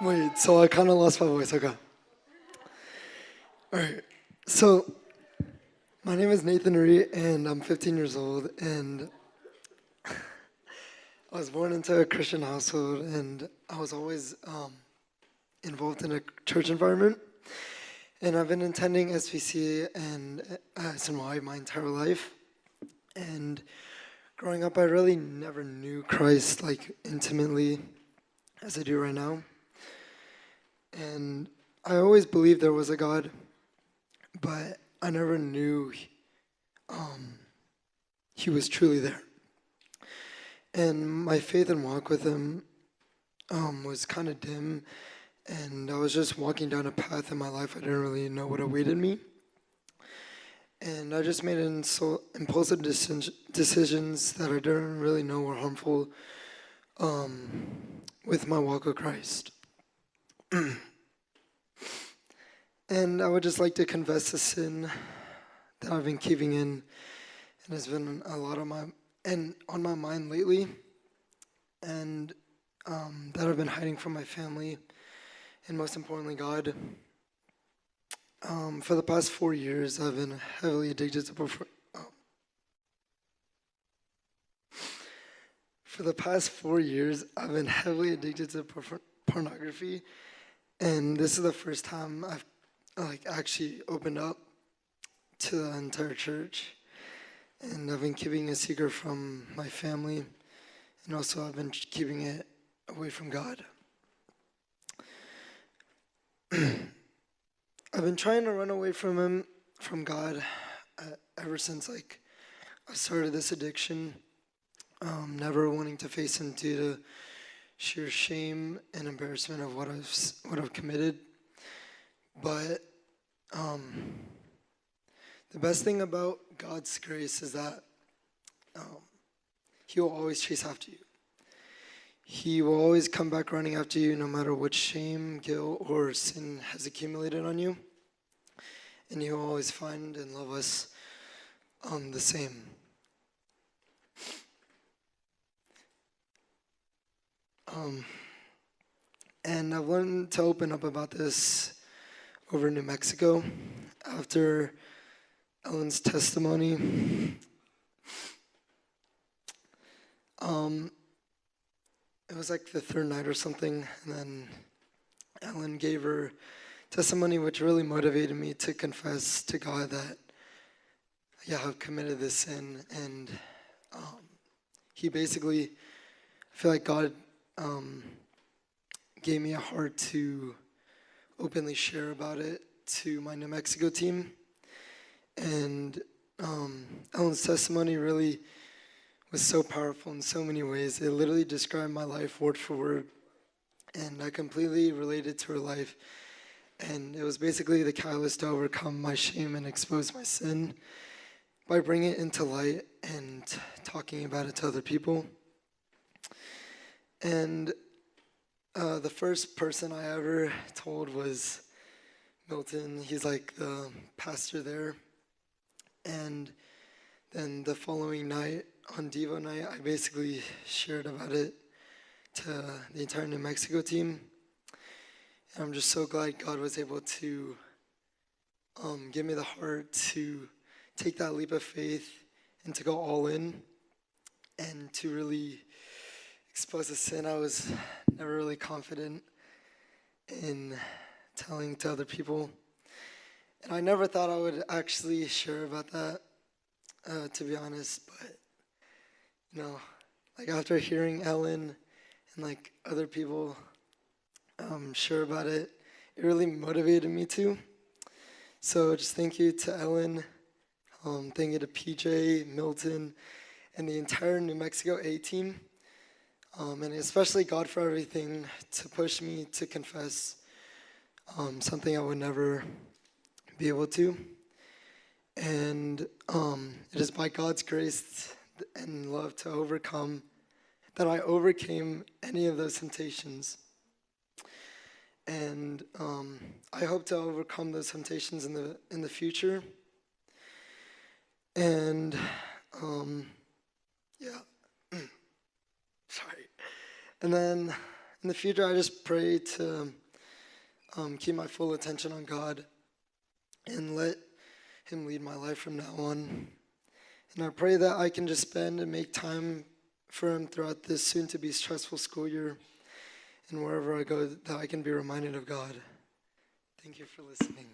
Wait, so I kind of lost my voice. Okay. All right. So my name is Nathan Rhee, and I'm 15 years old, and I was born into a Christian household, and I was always involved in a church environment. And I've been attending SVC and SNY my entire life. And growing up, I really never knew Christ like intimately as I do right now. And I always believed there was a God, but I never knew he was truly there. And my faith and walk with him was kind of dim, and I was just walking down a path in my life I didn't really know what awaited me. And I just made impulsive decisions that I didn't really know were harmful with my walk with Christ. And I would just like to confess the sin that I've been keeping in, and has been a lot on my mind lately, and that I've been hiding from my family, and most importantly, God. For the past 4 years, I've been heavily addicted to For the past 4 years, I've been heavily addicted to pornography, and this is the first time I've actually opened up to the entire church, and I've been keeping a secret from my family, and also I've been keeping it away from God. I've been trying to run away from God, ever since I started this addiction. Never wanting to face him due to sheer shame and embarrassment of what I've committed. But the best thing about God's grace is that he will always chase after you. He will always come back running after you, no matter what shame, guilt, or sin has accumulated on you. And he will always find and love us the same. And I've learned to open up about this over in New Mexico after Ellen's testimony. It was like the third night or something, and then Ellen gave her testimony, which really motivated me to confess to God that, I've committed this sin. And he basically, I feel like God gave me a heart to openly share about it to my New Mexico team. And Ellen's testimony really was so powerful in so many ways. It literally described my life word for word, and I completely related to her life. And it was basically the catalyst to overcome my shame and expose my sin by bringing it into light and talking about it to other people. And the first person I ever told was Milton. He's like the pastor there. And then the following night, on Devo night, I basically shared about it to the entire New Mexico team. And I'm just so glad God was able to give me the heart to take that leap of faith and to go all in and to really expose a sin I was never really confident in telling to other people. And I never thought I would actually share about that, to be honest. But, after hearing Ellen and other people share about it, it really motivated me to. So just thank you to Ellen, thank you to PJ, Milton, and the entire New Mexico A team, and especially God for everything to push me to confess something I would never be able to. And it is by God's grace and love that I overcame any of those temptations. And I hope to overcome those temptations in the future. And sorry. And then in the future, I just pray to keep my full attention on God and let Him lead my life from now on. And I pray that I can just spend and make time for Him throughout this soon-to-be stressful school year, and wherever I go, that I can be reminded of God. Thank you for listening.